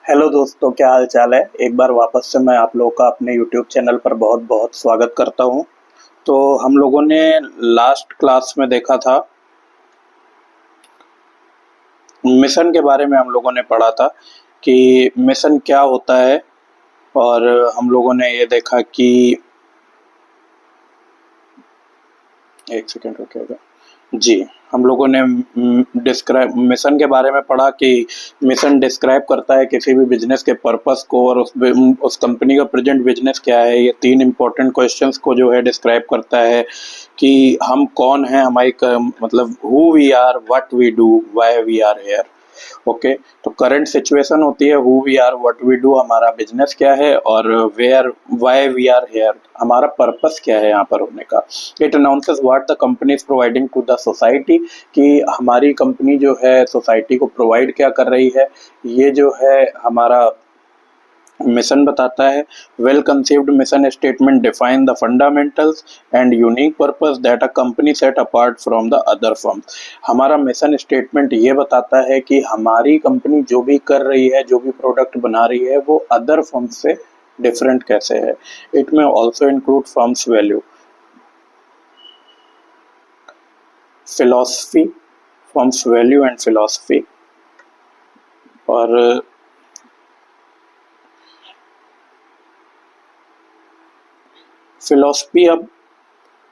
Hello दोस्तों, क्या हाल चाल है। एक बार वापस से मैं आप लोगों का अपने यूट्यूब चैनल पर बहुत बहुत स्वागत करता हूं। तो हम लोगों ने लास्ट क्लास में देखा था, मिशन के बारे में हम लोगों ने पढ़ा था कि मिशन क्या होता है। और हम लोगों ने ये देखा कि एक सेकेंड रुकिएगा जी। हम लोगों ने डिस्क्राइब मिशन के बारे में पढ़ा कि मिशन डिस्क्राइब करता है किसी भी बिजनेस के पर्पस को, और उस कंपनी का प्रेजेंट बिजनेस क्या है। ये तीन इंपॉर्टेंट क्वेश्चंस को जो है डिस्क्राइब करता है कि हम कौन हैं, मतलब who we are, what we do, why we are here. Okay, तो करंट सिचुएशन होती है who we are, what we do, हमारा बिजनेस क्या है, और where why we are here, हमारा पर्पस क्या है यहाँ पर होने का। It announces what the company is providing to the society, कि हमारी कंपनी जो है सोसाइटी को प्रोवाइड क्या कर रही है। ये जो है हमारा मिशन बताता है। Well conceived mission statement define the fundamentals and unique purpose that a company set apart from the other firms. हमारा मिशन स्टेटमेंट ये बताता है कि हमारी कंपनी जो भी कर रही है, जो भी प्रोडक्ट बना रही है, वो अदर फर्म से डिफरेंट कैसे है। इट में also include firms value, philosophy, firms value and philosophy. और फिलॉसफी अब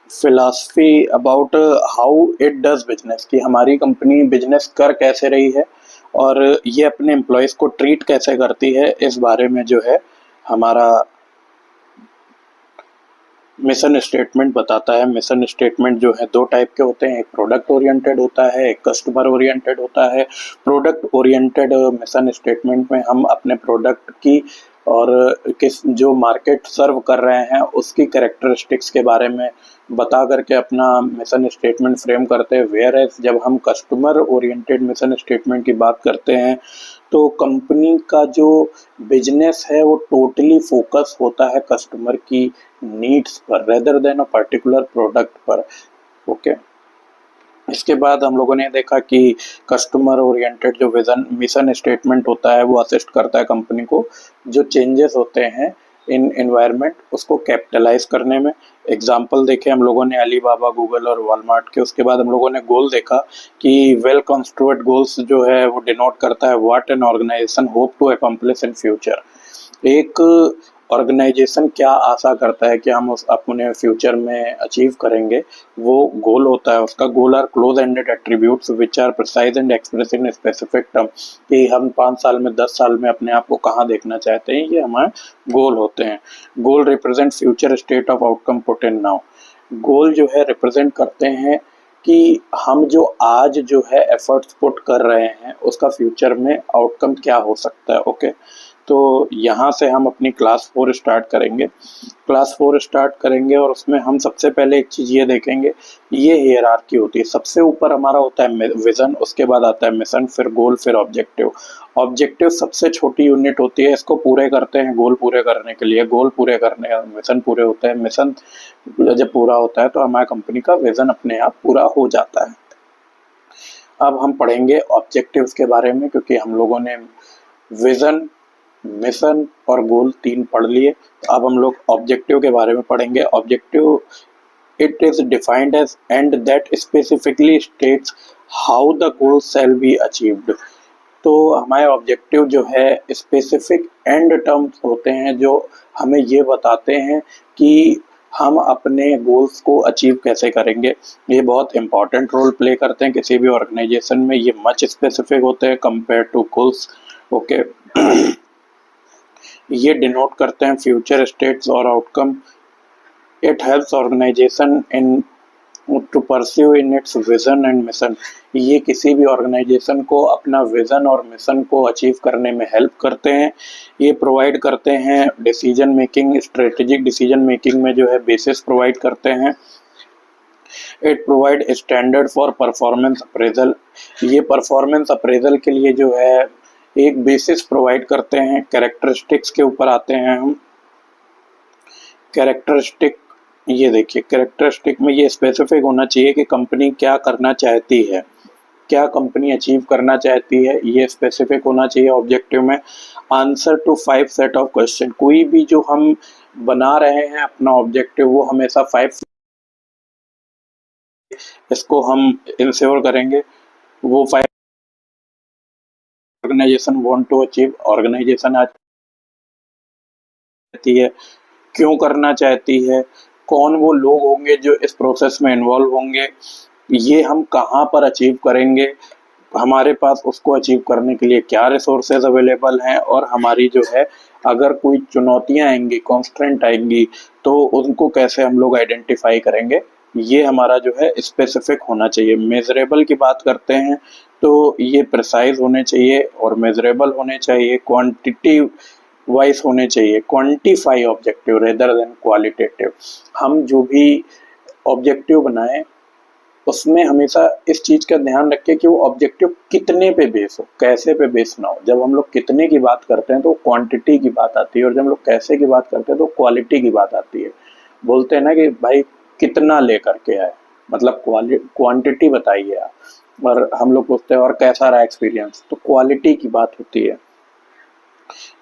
philosophy about how it does business, कि हमारी कंपनी बिजनेस कर कैसे रही है और ये अपने एम्प्लॉयज़ को ट्रीट कैसे करती है, इस बारे में जो है हमारा मिशन स्टेटमेंट बताता है। मिशन स्टेटमेंट जो है दो टाइप के होते हैं, एक प्रोडक्ट ओरिएंटेड होता है, एक कस्टमर ओरिएंटेड होता है। प्रोडक्ट ओरिएंटेड मिशन स्टेटमेंट में हम अपने प्रोडक्ट की और किस जो मार्केट सर्व कर रहे हैं उसकी कैरेक्टरिस्टिक्स के बारे में बता करके अपना मिशन स्टेटमेंट फ्रेम करते हैं। वेयर एज जब हम कस्टमर ओरिएंटेड मिशन स्टेटमेंट की बात करते हैं तो कंपनी का जो बिजनेस है वो टोटली फोकस होता है कस्टमर की नीड्स पर rather than a particular product पर। ओके, इसके बाद हम लोगों ने देखा कि कस्टमर ओरिएंटेड जो विजन मिशन स्टेटमेंट होता है वो असिस्ट करता है कंपनी को जो चेंजेस होते हैं इन एनवायरनमेंट उसको कैपिटलाइज करने में। एग्जांपल देखे हम लोगों ने अलीबाबा, गूगल और वॉलमार्ट के। उसके बाद हम लोगों ने गोल देखा कि वेल कंस्ट्रक्टेड गोल्स जो है वो डिनोट करता है what an organization hope to accomplish in future. एक ऑर्गेनाइजेशन क्या आशा करता है कि हम उस अपने फ्यूचर में अचीव करेंगे, वो गोल होता है उसका। Goal are close ended attributes which are precise and express in specific term, कि हम 5 साल में 10 साल में अपने आप को कहाँ देखना चाहते हैं, ये हमारे गोल होते हैं। Goal represent future state of outcome put in now. Goal जो है रिप्रेजेंट करते हैं कि हम जो आज जो है एफर्ट्स पुट कर रहे हैं उसका फ्यूचर में आउटकम क्या हो सकता है। ओके, तो यहाँ से हम अपनी क्लास 4 स्टार्ट करेंगे। क्लास 4 स्टार्ट करेंगे और उसमें हम सबसे पहले एक चीज़ ये देखेंगे, ये हियरार्की होती है। सबसे ऊपर हमारा होता है विज़न, उसके बाद आता है मिशन, फिर गोल, फिर ऑब्जेक्टिव। ऑब्जेक्टिव सबसे छोटी यूनिट होती है, इसको पूरे करते हैं गोल पूरे करने के लिए। गोल पूरे करने मिशन पूरे होते हैं। मिशन जब पूरा होता है तो हमारी कंपनी का विज़न अपने आप पूरा हो जाता है। अब हम पढ़ेंगे ऑब्जेक्टिव्स के बारे में, क्योंकि हम लोगों ने विज़न, मिशन और गोल 3 पढ़ लिए। तो अब हम लोग ऑब्जेक्टिव के बारे में पढ़ेंगे। Objective, it is defined as and that specifically states how the goal shall be achieved. तो हमारे ऑब्जेक्टिव जो है स्पेसिफिक एंड टर्म्स होते हैं जो हमें ये बताते हैं कि हम अपने गोल्स को अचीव कैसे करेंगे। ये बहुत इंपॉर्टेंट रोल प्ले करते हैं किसी भी ऑर्गेनाइजेशन में। ये मच स्पेसिफिक होते हैं कंपेयर टू गोल्स। ओके, ये डिनोट करते हैं फ्यूचर स्टेट्स और outcome. It helps organization in to pursue in its vision and mission. ये किसी भी ऑर्गेनाइजेशन को अपना विजन और मिशन को अचीव करने में हेल्प करते हैं। ये प्रोवाइड करते हैं decision making, strategic decision making में जो है बेसिस प्रोवाइड करते हैं। It provide standard for performance appraisal. ये परफॉर्मेंस अप्रेजल के लिए जो है एक बेसिस प्रोवाइड करते हैं। कैरेक्टरिस्टिक्स के ऊपर आते हैं हम। कैरेक्टरिस्टिक, ये देखिए कैरेक्टरिस्टिक में ये स्पेसिफिक होना चाहिए कि कंपनी क्या करना चाहती है। क्या कंपनी अचीव करना चाहती है, ये स्पेसिफिक होना चाहिए ऑब्जेक्टिव में। Answer to 5 set of question, कोई भी जो हम बना रहे हैं अपना ऑब्जेक्टिव वो हमेशा 5, इसको हम इंश्योर करेंगे वो 5 organization want to achieve, organization चाहती है, क्यों करना चाहती है, कौन वो लोग होंगे जो इस प्रोसेस में इन्वॉल्व होंगे, ये हम कहाँ पर अचीव करेंगे, हमारे पास उसको अचीव करने के लिए क्या रिसोर्सेज अवेलेबल हैं, और हमारी जो है अगर कोई चुनौतियाँ आएंगी, कॉन्स्ट्रेंट आएंगी, तो उनको कैसे हम लोग आइडेंटिफाई करेंगे, ये हमारा जो है स्पेसिफिक होना चाहिए। मेजरेबल की बात करते हैं तो ये प्रिसाइज होने चाहिए और मेजरेबल होने चाहिए, क्वांटिटी वाइज होने चाहिए, quantify objective rather than qualitative. हम जो भी ऑब्जेक्टिव बनाएं उसमें हमेशा इस चीज़ का ध्यान रखें कि वो ऑब्जेक्टिव कितने पे बेस हो, कैसे पे बेस ना हो। जब हम लोग कितने की बात करते हैं तो क्वांटिटी की बात आती है, और जब हम लोग कैसे की बात करते हैं तो क्वालिटी की बात आती है। बोलते हैं ना कि भाई कितना लेकर के आए, मतलब क्वांटिटी बताइए आप, और हम लोग पूछते हैं और कैसा रहा एक्सपीरियंस, तो क्वालिटी की बात होती है।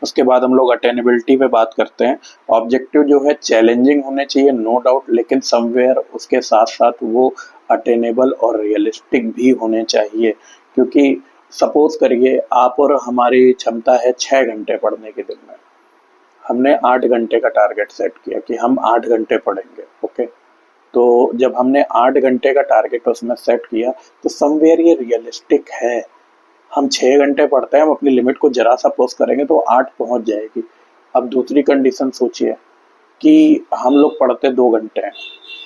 उसके बाद हम लोग अटेनेबिलिटी पे बात करते हैं। ऑब्जेक्टिव जो है चैलेंजिंग होने चाहिए नो डाउट, लेकिन समवेयर उसके साथ साथ वो अटेनेबल और रियलिस्टिक भी होने चाहिए। क्योंकि सपोज करिए आप और हमारी क्षमता है 6 घंटे पढ़ने के दिन में, हमने 8 घंटे का टारगेट सेट किया कि हम 8 घंटे पढ़ेंगे, ओके। तो जब हमने 8 घंटे का टारगेट उसमें सेट किया तो समवेयर ये रियलिस्टिक है। हम 6 घंटे पढ़ते हैं, हम अपनी लिमिट को जरा सा पुश करेंगे तो 8 पहुंच जाएगी। अब दूसरी कंडीशन सोचिए कि हम लोग पढ़ते 2 घंटे हैं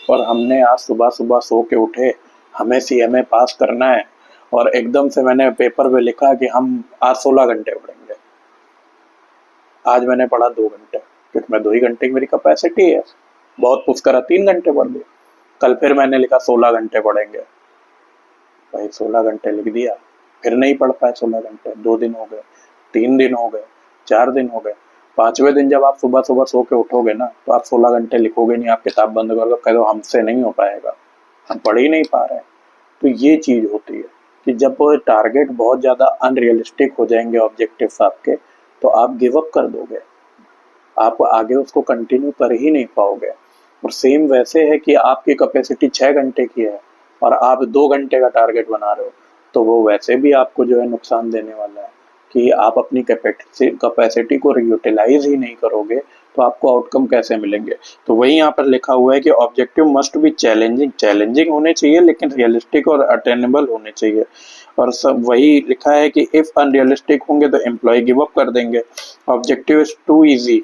और हमने आज सुबह सुबह सो के उठे, हमें सीएमए पास करना है, और एकदम से मैंने पेपर पे लिखा कि हम आज 16 घंटे पढ़ेंगे। आज मैंने पढ़ा 2 घंटे, क्योंकि मैं 2 ही घंटे की मेरी कैपेसिटी है, बहुत पुश करा 3 घंटे पढ़ लिए। कल फिर मैंने लिखा 16 घंटे पढ़ेंगे, भाई 16 घंटे लिख दिया, फिर नहीं पढ़ पाए 16 घंटे। 2 दिन हो गए, 3 दिन हो गए, 4 दिन हो गए, 5वें दिन जब आप सुबह सुबह सो के उठोगे ना तो आप 16 घंटे लिखोगे नहीं, आप किताब बंद करोगे, कह दो हमसे नहीं हो पाएगा, हम पढ़ ही नहीं पा रहे हैं। तो ये चीज़ होती है कि जब टारगेट बहुत ज़्यादा अनरियलिस्टिक हो जाएंगे ऑब्जेक्टिव्स आपके, तो आप गिव अप कर दोगे, आप आगे उसको कंटिन्यू कर ही नहीं पाओगे। और सेम वैसे है कि आपकी कैपेसिटी 6 घंटे की है और आप 2 घंटे का टारगेट बना रहे हो, तो वो वैसे भी आपको जो है नुकसान देने वाला है कि आप अपनी कैपेसिटी को यूटिलाइज ही नहीं करोगे, तो आपको आउटकम कैसे मिलेंगे। तो वही यहाँ पर लिखा हुआ है कि ऑब्जेक्टिव मस्ट बी चैलेंजिंग होने चाहिए, लेकिन रियलिस्टिक और अटेनेबल होने चाहिए। और सब वही लिखा है कि इफ अनरियलिस्टिक होंगे तो एम्प्लॉय गिव अप कर देंगे। Objective is too easy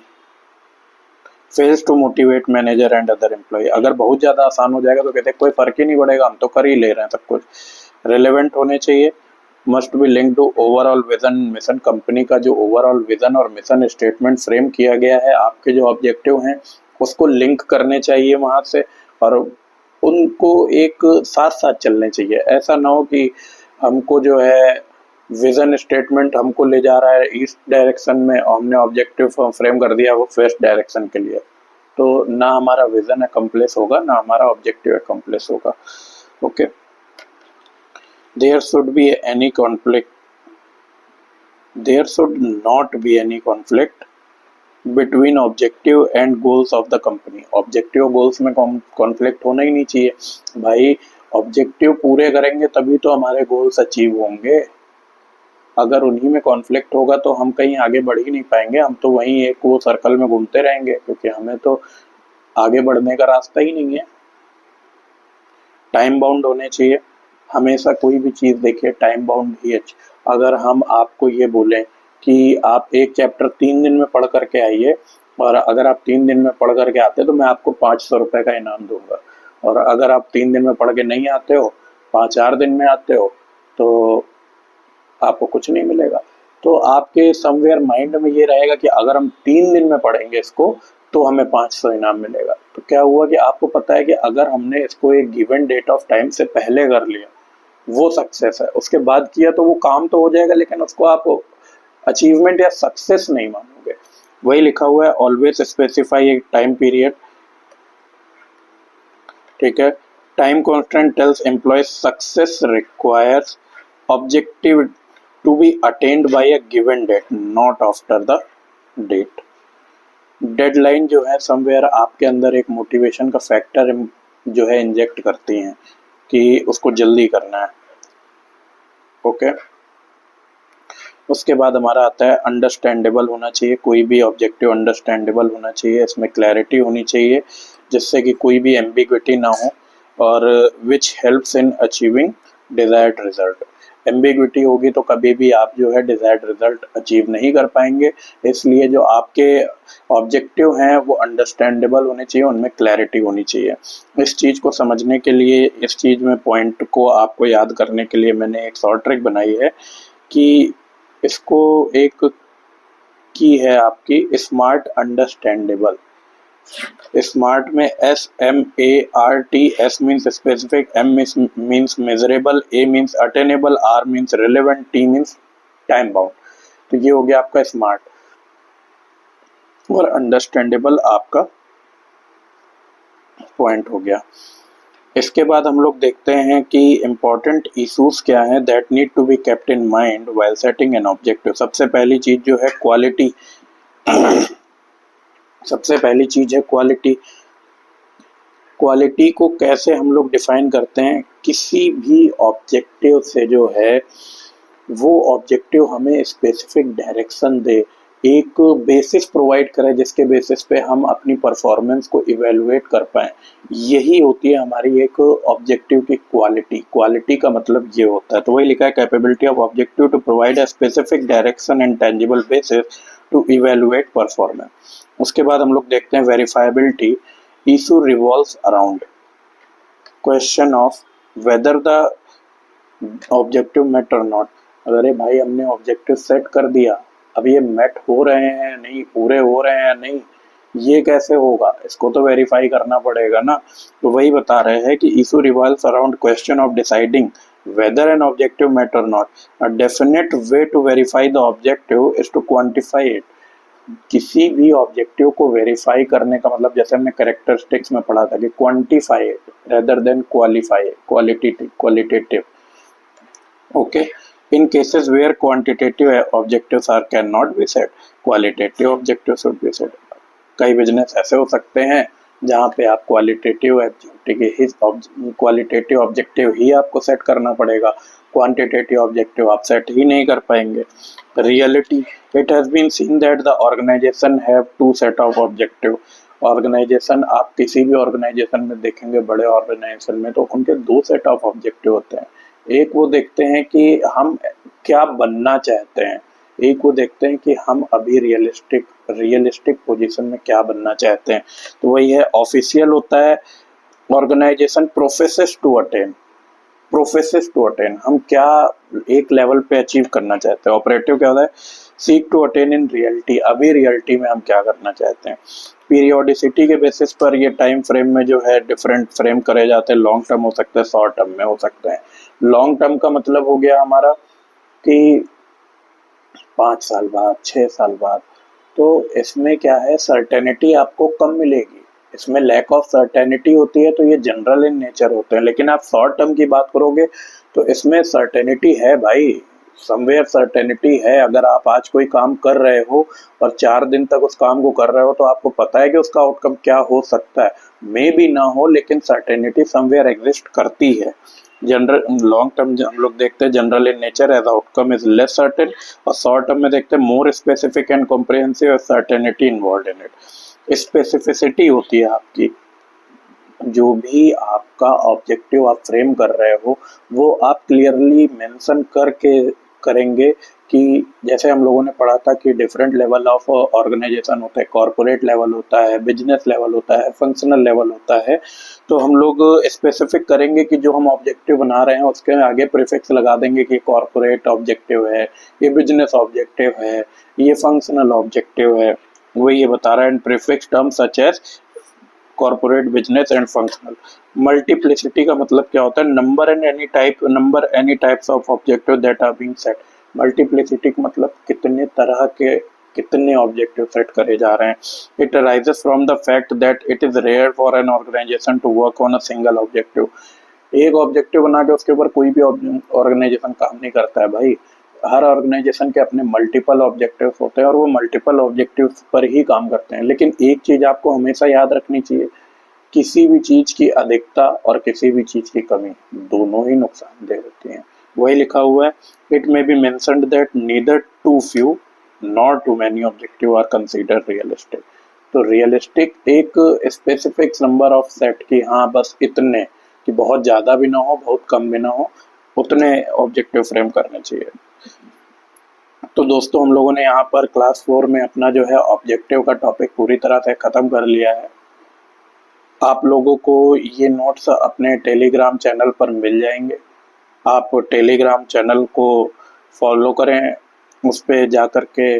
fails to motivate manager and other employee. अगर बहुत ज़्यादा आसान हो जाएगा तो कहते हैं कोई फ़र्क ही नहीं पड़ेगा, हम तो कर ही ले रहे हैं सब कुछ। रिलेवेंट होने चाहिए, must be link to overall vision mission. Company का जो ओवरऑल विजन और मिशन स्टेटमेंट फ्रेम किया गया है, आपके जो ऑब्जेक्टिव हैं उसको लिंक करने चाहिए वहाँ से, और उनको एक साथ साथ चलने चाहिए। ऐसा ना हो कि हमको जो है विजन स्टेटमेंट हमको ले जा रहा है ईस्ट डायरेक्शन में और हमने ऑब्जेक्टिव फ्रेम कर दिया वो वेस्ट डायरेक्शन के लिए, तो ना हमारा विजन अकम्प्लिश होगा ना हमारा ऑब्जेक्टिव अकम्प्लिश होगा। Okay, there should be any conflict, there should not be any conflict between objective and goals of the company. Objective goals में कॉन्फ्लिक्ट होना ही नहीं चाहिए भाई। ऑब्जेक्टिव पूरे करेंगे तभी तो हमारे गोल्स अचीव होंगे। अगर उन्हीं में कॉन्फ्लिक्ट होगा तो हम कहीं आगे बढ़ ही नहीं पाएंगे, हम तो वहीं एक वो सर्कल में घूमते रहेंगे, क्योंकि हमें तो आगे बढ़ने का रास्ता ही नहीं है। टाइम बाउंड होने चाहिए, हमेशा कोई भी चीज़ देखिए टाइम बाउंड ही अच्छी। अगर हम आपको ये बोलें कि आप एक चैप्टर 3 दिन में पढ़ करके आइए, और अगर आप 3 दिन में पढ़ करके आते तो मैं आपको 500 रुपये का इनाम दूंगा, और अगर आप 3 दिन में पढ़ के नहीं आते हो, 4 दिन में आते हो, तो आपको कुछ नहीं मिलेगा। तो आपके समवेयर माइंड में ये रहेगा कि अगर हम 3 दिन में पढ़ेंगे इसको तो हमें 500 इनाम मिलेगा। तो क्या हुआ कि आपको पता है कि अगर हमने इसको एक गिवन डेट ऑफ टाइम से पहले कर लिया वो सक्सेस है, उसके बाद किया तो वो काम तो हो जाएगा लेकिन उसको आप अचीवमेंट या सक्सेस नहीं मानोगे। वही लिखा हुआ है ऑलवेज स्पेसिफाई एक टाइम पीरियड, ठीक है। Time constant tells employee success requires objective to be attained by a given date, not after the date. Deadline जो है समवेयर आपके अंदर एक मोटिवेशन का फैक्टर जो है इंजेक्ट करती हैं कि उसको जल्दी करना है। ओके, उसके बाद हमारा आता है अंडरस्टैंडेबल होना चाहिए। कोई भी ऑब्जेक्टिव अंडरस्टैंडेबल होना चाहिए, इसमें क्लैरिटी होनी चाहिए जिससे कि कोई भी एम्बिग्विटी ना हो, और which helps in achieving desired result. Ambiguity होगी तो कभी भी आप जो है डिजायर्ड रिजल्ट अचीव नहीं कर पाएंगे। इसलिए जो आपके ऑब्जेक्टिव हैं वो अंडरस्टैंडेबल होने चाहिए, उनमें क्लैरिटी होनी चाहिए। इस चीज़ को समझने के लिए, इस चीज़ में पॉइंट को आपको याद करने के लिए मैंने एक शॉर्ट ट्रिक बनाई है कि इसको एक की है आपकी स्मार्ट अंडरस्टैंडेबल। स्मार्ट में SMART, S means specific, M means measurable, A means attainable, R means relevant, T means time bound. तो ये हो गया आपका स्मार्ट, और अंडरस्टैंडेबल आपका पॉइंट हो गया। इसके बाद हम लोग देखते हैं कि इम्पोर्टेंट इश्यूज क्या हैं that need to be kept in mind while setting an objective. सबसे पहली चीज जो है क्वालिटी। सबसे पहली चीज है क्वालिटी। क्वालिटी को कैसे हम लोग डिफाइन करते हैं? किसी भी ऑब्जेक्टिव से जो है वो ऑब्जेक्टिव हमें स्पेसिफिक डायरेक्शन दे, एक बेसिस प्रोवाइड करे जिसके बेसिस पे हम अपनी परफॉर्मेंस को इवेलुएट कर पाएं। यही होती है हमारी एक ऑब्जेक्टिव की क्वालिटी। क्वालिटी का मतलब ये होता है, तो वही लिखा है capability of objective to provide a specific direction and tangible basis to evaluate performance. उसके बाद हम लोग देखते हैं verifiability. Issue revolves around question of whether the objective met और नॉट। अरे भाई हमने ऑब्जेक्टिव सेट कर दिया, अब ये मेट हो रहे हैं नहीं, पूरे हो रहे हैं नहीं, ये कैसे होगा? इसको तो वेरीफाई करना पड़ेगा ना। तो वही बता रहे हैं कि issue revolves around question of deciding whether an objective met or not. A definite way to verify the objective is to quantify it. किसी भी ऑब्जेक्टिव को वेरीफाई करने का मतलब, जैसे हमने कैरेक्टरिस्टिक्स में पढ़ा था कि quantify it rather than qualify, qualitative. Okay, in cases where quantitative objectives are cannot be set, qualitative objectives should be set. कई बिजनेस ऐसे हो सकते हैं जहाँ पे आप क्वालिटेटिव ऑब्जेक्टिव ही आपको सेट करना पड़ेगा, क्वांटिटेटिव ऑब्जेक्टिव आप सेट ही नहीं कर पाएंगे। Reality, it has been seen that the organization have to set of objective. Organization, आप किसी भी ऑर्गेनाइजेशन में देखेंगे, बड़े ऑर्गेनाइजेशन में तो उनके दो सेट ऑफ ऑब्जेक्टिव होते हैं। एक वो देखते हैं कि हम क्या बनना चाहते हैं, एक वो देखते हैं कि हम अभी रियलिस्टिक पोजीशन में क्या बनना चाहते हैं। तो वही है। ऑफिशियल होता है ऑर्गेनाइजेशन प्रोफेसेस टू अटेन, हम क्या एक लेवल पे अचीव करना चाहते हैं। ऑपरेटिव क्या होता है? Seek to attain in reality, अभी रियलिटी में हम क्या करना चाहते हैं। पीरियोडिसिटी के बेसिस पर ये टाइम फ्रेम में जो है डिफरेंट फ्रेम करे जाते हैं। लॉन्ग टर्म हो सकते हैं, शॉर्ट टर्म में हो सकते हैं। लॉन्ग टर्म का मतलब हो गया हमारा कि 5 साल बाद, 6 साल बाद। तो इसमें क्या है, सर्टेनिटी आपको कम मिलेगी, इसमें लैक ऑफ सर्टेनिटी होती है, तो ये जनरल इन नेचर होते हैं। लेकिन आप शॉर्ट टर्म की बात करोगे तो इसमें सर्टेनिटी है भाई, समवेयर सर्टेनिटी है। अगर आप आज कोई काम कर रहे हो और 4 दिन तक उस काम को कर रहे हो तो आपको पता है कि उसका आउटकम क्या हो सकता है। मे भी ना हो, लेकिन सर्टेनिटी समवेयर एग्जिस्ट करती है। जनरल लॉन्ग टर्म हम लोग देखते हैं general in nature as outcome is less certain, और शॉर्ट टर्म में देखते हैं more specific and comprehensive certainty involve in it. Specificity होती है आपकी, जो भी आपका ऑब्जेक्टिव आप फ्रेम कर रहे हो वो आप क्लियरली मेंशन करके करेंगे कि जैसे हम लोगों ने पढ़ा था कि डिफरेंट लेवल ऑफ ऑर्गेनाइजेशन होता है, कॉर्पोरेट लेवल होता है, बिजनेस लेवल होता है, फंक्शनल लेवल होता है। तो हम लोग स्पेसिफिक करेंगे कि जो हम ऑब्जेक्टिव बना रहे हैं उसके आगे प्रीफिक्स लगा देंगे कि कॉर्पोरेट ऑब्जेक्टिव है, ये बिजनेस ऑब्जेक्टिव है, ये फंक्शनल ऑब्जेक्टिव है। वही ये बता रहा है, prefix terms such as corporate, business and functional. Multiplicity का मतलब क्या होता है? Number any types of objective that are being set. Multiplicity का मतलब कितने तरह के, कितने ऑब्जेक्टिव सेट करे जा रहे हैं। It arises from the fact that it is rare for an organization to work on a single objective. एक ऑब्जेक्टिव बना के उसके ऊपर कोई भी ऑर्गेनाइजेशन काम नहीं करता है भाई। हर ऑर्गेनाइजेशन के अपने मल्टीपल ऑब्जेक्टिव्स होते हैं और वो मल्टीपल ऑब्जेक्टिव्स पर ही काम करते हैं। लेकिन एक चीज़ आपको हमेशा याद रखनी चाहिए, किसी भी चीज़ की अधिकता और किसी भी चीज़ की कमी दोनों ही नुकसानदेह होती हैं। वही लिखा हुआ है, it may be mentioned that neither too few nor too many objective are consider realistic. तो रियलिस्टिक एक स्पेसिफिक नंबर ऑफ सेट की, हाँ बस इतने, कि बहुत ज़्यादा भी ना हो बहुत कम भी ना हो, उतने ऑब्जेक्टिव फ्रेम करने चाहिए। तो दोस्तों हम लोगों ने यहाँ पर क्लास 4 में अपना जो है ऑब्जेक्टिव का टॉपिक पूरी तरह से ख़त्म कर लिया है। आप लोगों को ये नोट्स अपने टेलीग्राम चैनल पर मिल जाएंगे। आप टेलीग्राम चैनल को फॉलो करें, उस पर जा कर के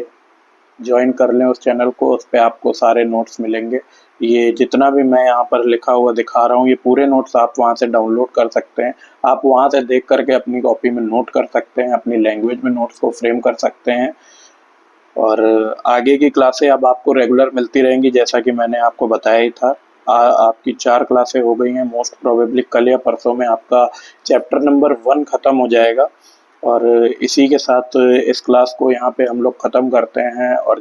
ज्वाइन कर लें उस चैनल को, उस पर आपको सारे नोट्स मिलेंगे। ये जितना भी मैं यहाँ पर लिखा हुआ दिखा रहा हूँ, ये पूरे नोट्स आप वहाँ से डाउनलोड कर सकते हैं। आप वहाँ से देख करके अपनी कॉपी में नोट कर सकते हैं, अपनी लैंग्वेज में नोट्स को फ्रेम कर सकते हैं। और आगे की क्लासें अब आपको रेगुलर मिलती रहेंगी, जैसा कि मैंने आपको बताया ही था। आपकी 4 क्लासें हो गई हैं, मोस्ट प्रोबेबली कल या परसों में आपका चैप्टर नंबर 1 ख़त्म हो जाएगा। और इसी के साथ इस क्लास को यहाँ पे हम लोग ख़त्म करते हैं। और